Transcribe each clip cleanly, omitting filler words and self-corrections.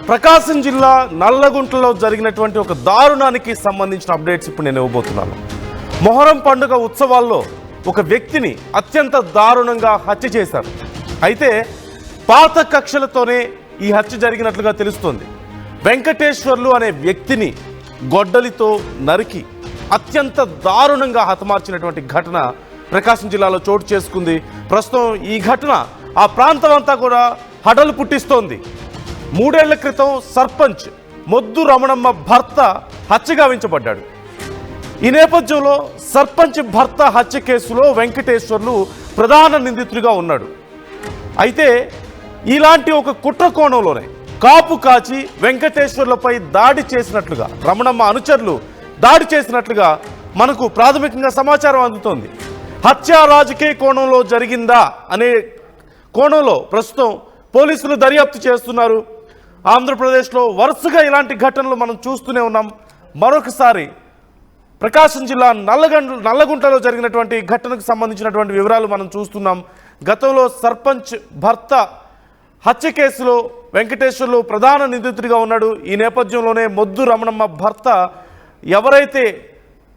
ప్రకాశం జిల్లా నల్లగుంటలో జరిగినటువంటి ఒక దారుణానికి సంబంధించిన అప్డేట్స్ ఇప్పుడు నేను ఇవ్వబోతున్నాను. మొహరం పండుగ ఉత్సవాల్లో ఒక వ్యక్తిని అత్యంత దారుణంగా హత్య చేశారు. అయితే పాత కక్షలతోనే ఈ హత్య జరిగినట్లుగా తెలుస్తోంది. వెంకటేశ్వర్లు అనే వ్యక్తిని గొడ్డలితో నరికి అత్యంత దారుణంగా హతమార్చినటువంటి ఘటన ప్రకాశం జిల్లాలో చోటు చేసుకుంది. ప్రస్తుతం ఈ ఘటన ఆ ప్రాంతం అంతా కూడా హడలు పుట్టిస్తోంది. 3 ఏళ్ల క్రితం సర్పంచ్ మొద్దు రమణమ్మ భర్త హత్య గావించబడ్డాడు. ఈ నేపథ్యంలో సర్పంచ్ భర్త హత్య కేసులో వెంకటేశ్వర్లు ప్రధాన నిందితుడిగా ఉన్నాడు. అయితే ఇలాంటి ఒక కుట్ర కోణంలోనే కాపు కాచి వెంకటేశ్వర్లపై దాడి చేసినట్లుగా, రమణమ్మ అనుచరులు దాడి చేసినట్లుగా మనకు ప్రాథమికంగా సమాచారం అందుతోంది. హత్య రాజకీయ కోణంలో జరిగిందా అనే కోణంలో ప్రస్తుతం పోలీసులు దర్యాప్తు చేస్తున్నారు. ఆంధ్రప్రదేశ్లో వరుసగా ఇలాంటి ఘటనలు మనం చూస్తూనే ఉన్నాం. మరొకసారి ప్రకాశం జిల్లా నల్లగుంటలో జరిగినటువంటి ఘటనకు సంబంధించినటువంటి వివరాలు మనం చూస్తున్నాం. గతంలో సర్పంచ్ భర్త హత్య కేసులో వెంకటేశ్వర్లు ప్రధాన నిందితుడిగా ఉన్నాడు. ఈ నేపథ్యంలోనే మొద్దు రమణమ్మ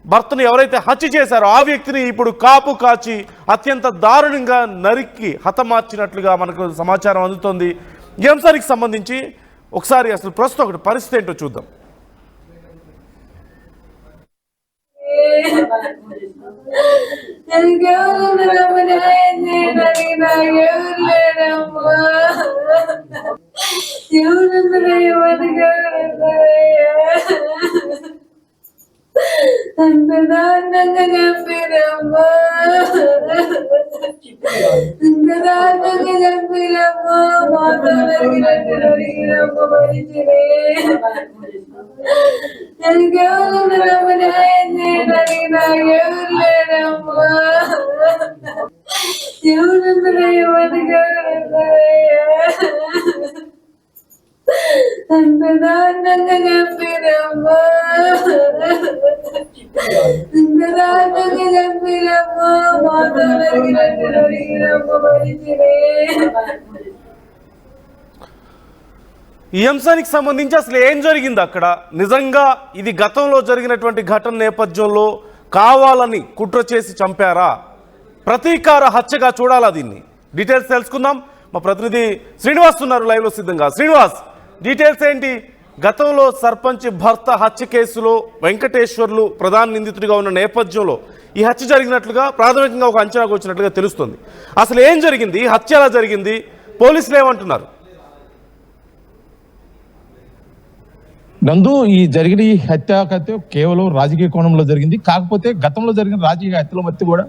భర్తను ఎవరైతే హత్య చేశారో ఆ వ్యక్తిని ఇప్పుడు కాపు కాచి అత్యంత దారుణంగా నరికి హతమార్చినట్లుగా మనకు సమాచారం అందుతోంది. ఈ అంశానికి సంబంధించి ఒకసారి అసలు ప్రస్తుతం ఒకటి పరిస్థితి ఏంటో చూద్దాం. ఈ అంశానికి సంబంధించి అసలు ఏం జరిగింది అక్కడ, నిజంగా ఇది గతంలో జరిగినటువంటి ఘటన నేపథ్యంలో కావాలని కుట్ర చేసి చంపారా, ప్రతీకార హత్యగా చూడాలా, దీన్ని డీటెయిల్స్ తెలుసుకుందాం. మా ప్రతినిధి శ్రీనివాస్ ఉన్నారు లైవ్లో సిద్ధంగా. శ్రీనివాస్, డీటెయిల్స్ ఏంటి? గతంలో సర్పంచ్ భర్త హత్య కేసులో వెంకటేశ్వర్లు ప్రధాన నిందితుడిగా ఉన్న నేపథ్యంలో ఈ హత్య జరిగినట్లుగా ప్రాథమికంగా ఒక అంచనాకు వచ్చినట్లుగా తెలుస్తుంది. అసలు ఏం జరిగింది, హత్య ఎలా జరిగింది, పోలీసులు ఏమంటున్నారు? నందు, ఈ జరిగిన ఈ హత్య కేవలం రాజకీయ కోణంలో జరిగింది. కాకపోతే గతంలో జరిగిన రాజకీయ హత్యల మధ్య కూడా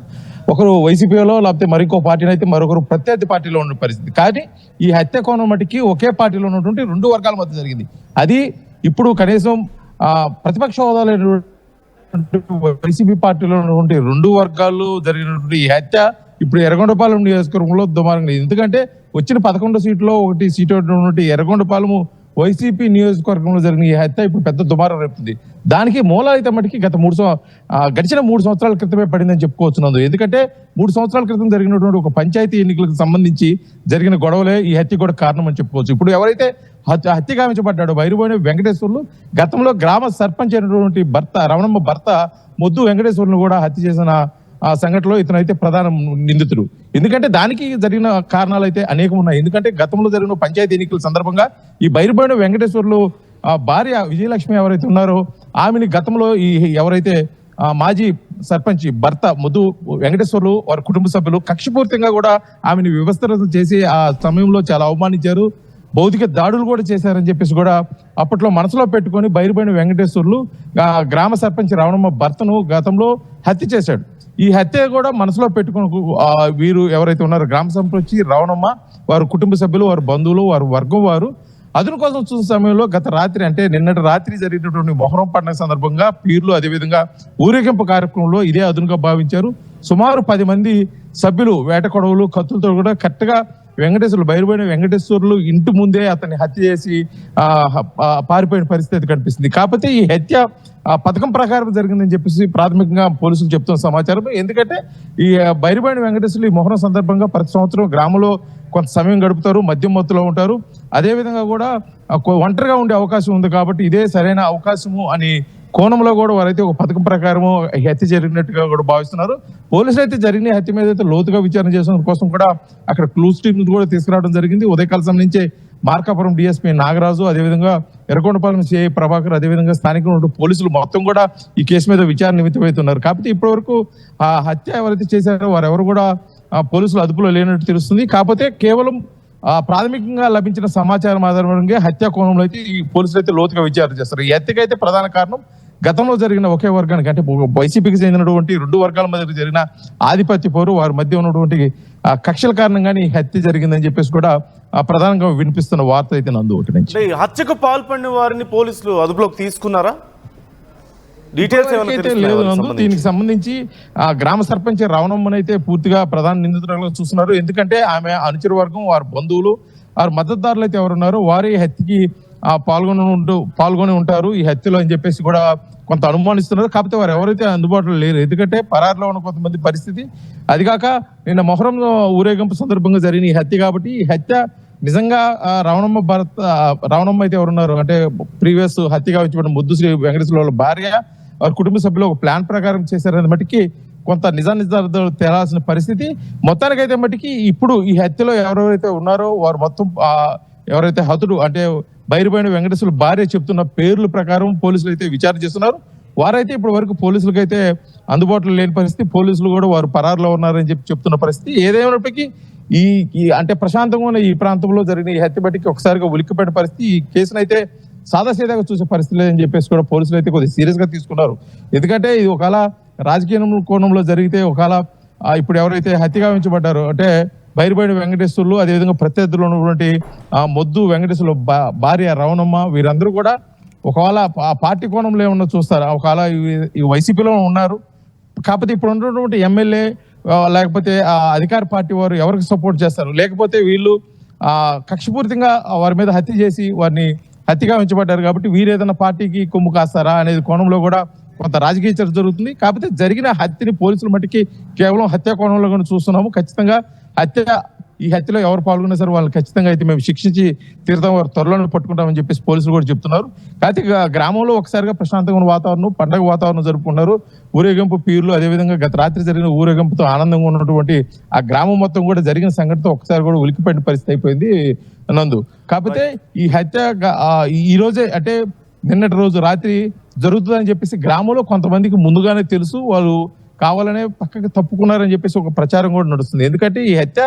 ఒకరు వైసీపీలో లేకపోతే మరొక పార్టీలో అయితే మరొకరు ప్రత్యర్థి పార్టీలో ఉన్న పరిస్థితి. కానీ ఈ హత్య కోణం మటుకి ఒకే పార్టీలో ఉన్నటువంటి 2 వర్గాల మధ్య జరిగింది. అది ఇప్పుడు కనీసం ప్రతిపక్ష హోదాలో వైసీపీ పార్టీలో ఉన్నటువంటి 2 వర్గాలు జరిగినటువంటి ఈ హత్య ఇప్పుడు ఎర్రగొండపాలెం నియోజకవర్గంలో దుమారంగా. ఎందుకంటే వచ్చిన 11 సీట్లో 1 సీటు ఉన్నటువంటి ఎర్రగొండపాలెము వైసీపీ నియోజకవర్గంలో జరిగిన ఈ హత్య ఇప్పుడు పెద్ద దుమారం రేపుతుంది. దానికి మూలాలు అయితే మటుకి గడిచిన 3 సంవత్సరాల క్రితమే పడిందని చెప్పుకోవచ్చు. ఎందుకంటే 3 సంవత్సరాల క్రితం జరిగినటువంటి ఒక పంచాయతీ ఎన్నికలకు సంబంధించి జరిగిన గొడవలే ఈ హత్య కూడా కారణం అని చెప్పుకోవచ్చు. ఇప్పుడు ఎవరైతే హత్య గావించబడ్డాడో బైరుబోయిన వెంకటేశ్వర్లు గతంలో గ్రామ సర్పంచ్ అయినటువంటి రమణమ్మ భర్త మొద్దు వెంకటేశ్వర్లను కూడా హత్య చేసిన ఆ సంఘటనలో ఇతనైతే ప్రధాన నిందితుడు. ఎందుకంటే దానికి జరిగిన కారణాలు అయితే అనేకం ఉన్నాయి. ఎందుకంటే గతంలో జరిగిన పంచాయతీ ఎన్నికల సందర్భంగా ఈ బైరుబోయిన వెంకటేశ్వర్లు భార్య విజయలక్ష్మి ఎవరైతే ఉన్నారో ఆమెని గతంలో ఈ ఎవరైతే మాజీ సర్పంచ్ భర్త మొద్దు వెంకటేశ్వర్లు వారి కుటుంబ సభ్యులు కక్షపూర్తిగా కూడా ఆమెను వ్యవస్థితం చేసి ఆ సమయంలో చాలా అవమానించారు, భౌతిక దాడులు కూడా చేశారని చెప్పేసి కూడా అప్పట్లో మనసులో పెట్టుకొని బైరుబోయిన వెంకటేశ్వర్లు గ్రామ సర్పంచ్ రమణమ్మ భర్తను గతంలో హత్య చేశాడు. ఈ హత్య కూడా మనసులో పెట్టుకుని వీరు ఎవరైతే ఉన్నారో గ్రామ సర్పంచ్ రమణమ్మ, వారి కుటుంబ సభ్యులు, వారి బంధువులు, వారి వర్గం వారు అదును కోసం చూసిన సమయంలో గత రాత్రి అంటే నిన్నటి రాత్రి జరిగినటువంటి మొహరం పండుగ సందర్భంగా పీర్లు అదేవిధంగా ఊరేగింపు కార్యక్రమంలో ఇదే అదునుగా భావించారు. సుమారు 10 మంది సభ్యులు వేట కొడవలు కత్తులతో కూడా కరెక్ట్గా బైరుబోయిన వెంకటేశ్వర్లు ఇంటి ముందే అతన్ని హత్య చేసి పారిపోయిన పరిస్థితి కనిపిస్తుంది. కాకపోతే ఈ హత్య ఆ పథకం ప్రకారం జరిగిందని చెప్పేసి ప్రాథమికంగా పోలీసులు చెప్తున్న సమాచారం. ఎందుకంటే ఈ బైరిబాయిని వెంకటేశ్వర్లు ఈ మొహరం సందర్భంగా ప్రతి సంవత్సరం గ్రామంలో కొంత సమయం గడుపుతారు, మద్యం మత్తులో ఉంటారు. అదేవిధంగా కూడా ఒంటరిగా ఉండే అవకాశం ఉంది కాబట్టి ఇదే సరైన అవకాశము అని కోణంలో కూడా వారైతే ఒక పథకం ప్రకారము హత్య జరిగినట్టుగా కూడా భావిస్తున్నారు. పోలీసులు అయితే జరిగిన హత్య మీద అయితే లోతుగా విచారణ చేసిన కోసం కూడా అక్కడ క్లూస్ టీమ్ కూడా తీసుకురావడం జరిగింది. ఉదయకాల సంబంధించి మార్కాపురం డిఎస్పీ నాగరాజు, అదేవిధంగా ఎర్రగొండపాలెం సిఐ ప్రభాకర్, అదేవిధంగా స్థానిక పోలీసులు మొత్తం కూడా ఈ కేసు మీద విచారణ నిమిత్తమవుతున్నారు. కాబట్టి ఇప్పటి వరకు ఆ హత్య ఎవరైతే చేశారో వారెవరు కూడా పోలీసులు అదుపులో లేనట్టు తెలుస్తుంది. కాకపోతే కేవలం ప్రాథమికంగా లభించిన సమాచారం ఆధారంగా హత్యా కోణంలో అయితే ఈ పోలీసులు అయితే లోతుగా విచారణ చేస్తారు. ఈ హత్యకైతే ప్రధాన కారణం గతంలో జరిగిన ఒకే వర్గానికి అంటే వైసీపీకి చెందినటువంటి రెండు వర్గాల మధ్య జరిగిన ఆధిపత్య పోరు, వారి మధ్య ఉన్నటువంటి కక్షల కారణంగానే ఈ హత్య జరిగిందని చెప్పేసి కూడా ప్రధానంగా వినిపిస్తున్న వార్త అయితే నందు ఒకటి నుంచి. హత్యకు పాల్పడిన వారిని పోలీసులు అదుపులోకి తీసుకున్నారా? డీటెయిల్స్ లేదు నందు. దీనికి సంబంధించి గ్రామ సర్పంచ్ రవణమ్మనైతే పూర్తిగా ప్రధాన నిందితులుగా చూస్తున్నారు. ఎందుకంటే ఆమె అనుచర వర్గం, వారి బంధువులు, వారి మద్దతుదారులు అయితే ఎవరున్నారో వారి హత్యకి పాల్గొని ఉంటారు ఈ హత్యలో అని చెప్పేసి కూడా కొంత అనుమానిస్తున్నారు. కాకపోతే వారు ఎవరైతే అందుబాటులో లేరు. ఎందుకంటే పరారులో ఉన్న కొంతమంది పరిస్థితి. అది కాక నిన్న మొహరం ఊరేగింపు సందర్భంగా జరిగిన ఈ హత్య కాబట్టి ఈ హత్య నిజంగా రవణమ్మ అయితే ఎవరున్నారు అంటే ప్రీవియస్ హత్యగా వచ్చిన ముద్దు శ్రీ వెంకటేశ్వర భార్య, వారి కుటుంబ సభ్యులు ఒక ప్లాన్ ప్రకారం చేశారనే మట్టికి కొంత నిజాలు తేలాల్సిన పరిస్థితి. మొత్తానికైతే మట్టికి ఇప్పుడు ఈ హత్యలో ఎవరెవరైతే ఉన్నారో వారు మొత్తం ఎవరైతే హతుడు అంటే బైరిబాయిని వెంకటేశ్వర భార్య చెప్తున్న పేర్ల ప్రకారం పోలీసులు అయితే విచారణ చేస్తున్నారు. వారైతే ఇప్పటి వరకు పోలీసులకైతే అందుబాటులో లేని పరిస్థితి. పోలీసులు కూడా వారు పరారులో ఉన్నారని చెప్తున్న పరిస్థితి. ఏదేమైనప్పటికీ ఈ అంటే ప్రశాంతంగా ఉన్న ఈ ప్రాంతంలో జరిగిన ఈ హత్య బట్టికి ఒకసారిగా ఉలిక్కిపడిన పరిస్థితి. ఈ కేసును అయితే సాదాసీదాగా చూసే పరిస్థితి లేదని చెప్పేసి కూడా పోలీసులు అయితే కొద్దిగా సీరియస్ గా తీసుకున్నారు. ఎందుకంటే ఇది ఒకవేళ రాజకీయ కోణంలో జరిగితే ఒకవేళ ఇప్పుడు ఎవరైతే హత్యగా ఉంచబడ్డారో అంటే బైరిబాయిని వెంకటేశ్వర్లు, అదేవిధంగా ప్రత్యర్థులు ఉన్నటువంటి మొద్దు వెంకటేశ్వర్లు భార్య రవణమ్మ, వీరందరూ కూడా ఒకవేళ ఆ పార్టీ కోణంలో ఏమన్నా చూస్తారా? ఒకవేళ ఈ వైసీపీలో ఉన్నారు. కాకపోతే ఇప్పుడు ఉన్నటువంటి ఎమ్మెల్యే లేకపోతే అధికార పార్టీ వారు ఎవరికి సపోర్ట్ చేస్తారు? లేకపోతే వీళ్ళు కక్షపూరితంగా వారి మీద హత్య చేసి వారిని హత్యగా ఉంచబడ్డారు కాబట్టి వీరు ఏదైనా పార్టీకి కొమ్ము కాస్తారా అనేది కోణంలో కూడా కొంత రాజకీయ చర్చ జరుగుతుంది. కాకపోతే జరిగిన హత్యని పోలీసుల మట్టికి కేవలం హత్యా కోణంలో కూడా చూస్తున్నాము. ఖచ్చితంగా ఈ హత్యలో ఎవరు పాల్గొన్నా సరే వాళ్ళని ఖచ్చితంగా అయితే మేము శిక్షించి తీర్థం వారు త్వరలోనే పట్టుకుంటామని చెప్పేసి పోలీసులు కూడా చెప్తున్నారు. కాకపోతే గ్రామంలో ఒకసారిగా ప్రశాంతంగా ఉన్న వాతావరణం, పండగ వాతావరణం జరుపుకున్నారు. ఊరేగింపు పీర్లు, అదేవిధంగా గత రాత్రి జరిగిన ఊరేగింపుతో ఆనందంగా ఉన్నటువంటి ఆ గ్రామం మొత్తం కూడా జరిగిన సంఘటనతో ఒకసారి కూడా ఉలికిపడిన పరిస్థితి అయిపోయింది నందు. కాకపోతే ఈ హత్య ఈ రోజే అంటే నిన్నటి రోజు రాత్రి జరుగుతుందని చెప్పేసి గ్రామంలో కొంతమందికి ముందుగానే తెలుసు. వాళ్ళు కావాలనే పక్కకి తప్పుకున్నారని చెప్పేసి ఒక ప్రచారం కూడా నడుస్తుంది. ఎందుకంటే ఈ హత్య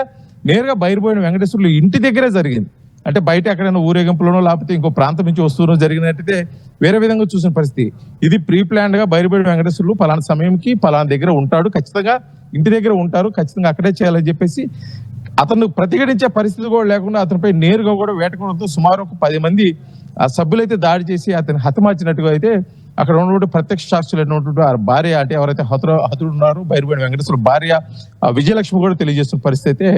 నేరుగా బైరిబాయిని వెంకటేశ్వర్లు ఇంటి దగ్గరే జరిగింది. అంటే బయట ఎక్కడైనా ఊరేగింపులోనో లేకపోతే ఇంకో ప్రాంతం నుంచి వస్తూనో జరిగినట్టయితే వేరే విధంగా చూసిన పరిస్థితి. ఇది ప్రీ ప్లాన్డ్ గా బైరిబాయిని వెంకటేశ్వర్లు పలానా సమయంకి పలానా దగ్గర ఉంటాడు, ఖచ్చితంగా ఇంటి దగ్గర ఉంటారు, ఖచ్చితంగా అక్కడే చేయాలని చెప్పేసి అతను ప్రతిఘటించే పరిస్థితి కూడా లేకుండా అతనిపై నేరుగా కూడా వేటకోవడంతో సుమారు ఒక 10 మంది సభ్యులైతే దాడి చేసి అతన్ని హతమార్చినట్టుగా అయితే అక్కడ ఉన్నటువంటి ప్రత్యక్ష సాక్షులు అయినటువంటి ఆ భార్య అంటే ఎవరైతే హతుడు ఉన్నారో బైరిబాయిని వెంకటేశ్వర భార్య విజయలక్ష్మి కూడా తెలియజేస్తున్న పరిస్థితి అయితే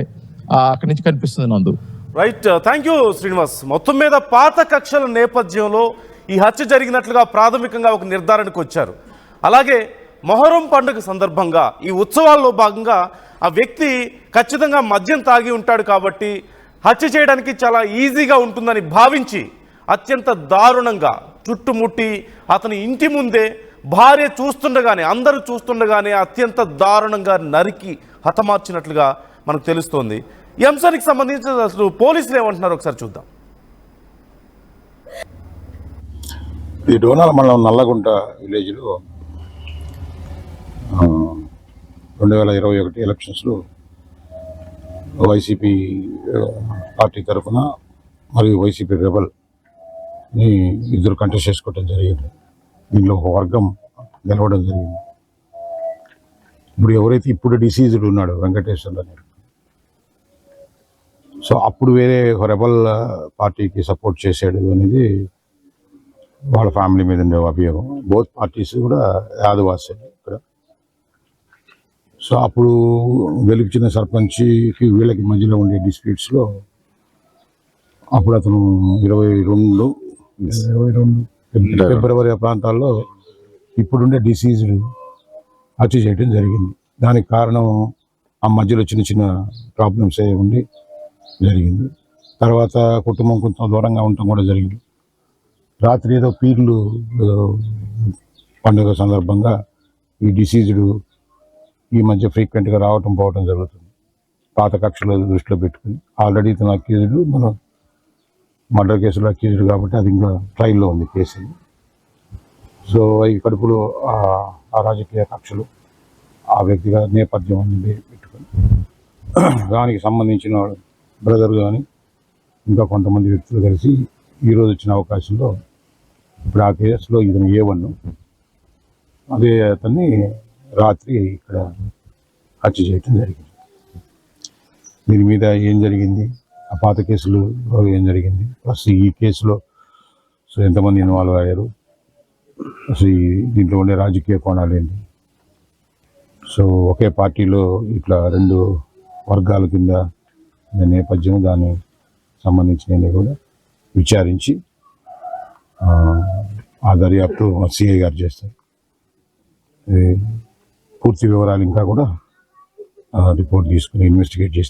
అక్కడి నుంచి కనిపిస్తుంది నందు. Right, thank you Srinivas. మొత్తం మీద పాత కక్షల నేపథ్యంలో ఈ హత్య జరిగినట్లుగా ప్రాథమికంగా ఒక నిర్ధారణకు వచ్చారు. అలాగే మొహరం పండుగ సందర్భంగా ఈ ఉత్సవాల్లో భాగంగా ఆ వ్యక్తి ఖచ్చితంగా మద్యం తాగి ఉంటాడు కాబట్టి హత్య చేయడానికి చాలా ఈజీగా ఉంటుందని భావించి అత్యంత దారుణంగా చుట్టుముట్టి అతని ఇంటి ముందే భార్య చూస్తుండగానే, అందరూ చూస్తుండగానే అత్యంత దారుణంగా నరికి హతమార్చినట్లుగా మనకు తెలుస్తోంది. ఈ అంశానికి సంబంధించి అసలు పోలీసులు ఏమంటున్నారు ఒకసారి చూద్దాం. ఈ డోనాల మండలం నల్లగుంట విలేజ్లో 2021 ఎలక్షన్స్లో వైసీపీ పార్టీ తరఫున మరియు వైసీపీ రెబల్ని ఇద్దరు కంటెస్ట్ చేసుకోవడం జరిగింది. దీనిలో ఒక వర్గం గెలవడం జరిగింది. ఇప్పుడు ఎవరైతే ఇప్పుడు డిసీజ్డ్ ఉన్నాడో వెంకటేశ్వర్లు అని, సో అప్పుడు వేరే రెబల్ పార్టీకి సపోర్ట్ చేశాడు అనేది వాళ్ళ ఫ్యామిలీ మీద ఉండే అభియోగం. బోత్ పార్టీస్ కూడా ఆదివాసీలు ఇక్కడ. సో అప్పుడు గెలిపించిన సర్పంచ్కి వీళ్ళకి మధ్యలో ఉండే డిస్ప్యూట్స్లో అప్పుడు అతను 22 ఫిబ్రవరి ప్రాంతాల్లో ఇప్పుడుండే డిసీజులు హత్య చేయడం జరిగింది. దానికి కారణం ఆ మధ్యలో చిన్న చిన్న ప్రాబ్లమ్స్ అవి ఉండి జరిగింది. తర్వాత కుటుంబం కొంచెం దూరంగా ఉండటం కూడా జరిగింది. రాత్రి ఏదో పీర్లు పండుగ సందర్భంగా ఈ డిసీజుడు ఈ మధ్య ఫ్రీక్వెంట్గా రావటం పోవటం జరుగుతుంది. పాత కక్షలు దృష్టిలో పెట్టుకుని ఆల్రెడీ ఇతను అక్యూజ్డ్, మనం మర్డర్ కేసులో అక్యూజ్డ్ కాబట్టి అది ఇంకా ట్రయల్లో ఉంది కేసు. సో ఈ కడుపులో ఆ రాజకీయ కక్షలు, ఆ వ్యక్తిగత నేపథ్యం అనేది పెట్టుకుని దానికి సంబంధించిన బ్రదర్ కానీ ఇంకా కొంతమంది వ్యక్తులు కలిసి ఈరోజు వచ్చిన అవకాశంలో ఇప్పుడు ఆ కేసులో ఇతను A1, అదే అతన్ని రాత్రి ఇక్కడ హత్య చేయటం జరిగింది. దీని మీద ఏం జరిగింది, ఆ పాత కేసులు ఏం జరిగింది, ప్లస్ ఈ కేసులో సో ఎంతమంది ఇన్వాల్వ్ అయ్యారు, అసలు దీంట్లో ఉండే రాజకీయ కోణాలు ఏంటి, సో ఒకే పార్టీలో ఇట్లా 2 వర్గాల కింద నేపథ్యం, దానికి సంబంధించినవి కూడా విచారించి ఆ దర్యాప్తు సిఐ గారు చేస్తారు. పూర్తి వివరాలు ఇంకా కూడా రిపోర్ట్ తీసుకుని ఇన్వెస్టిగేట్ చేస్తారు.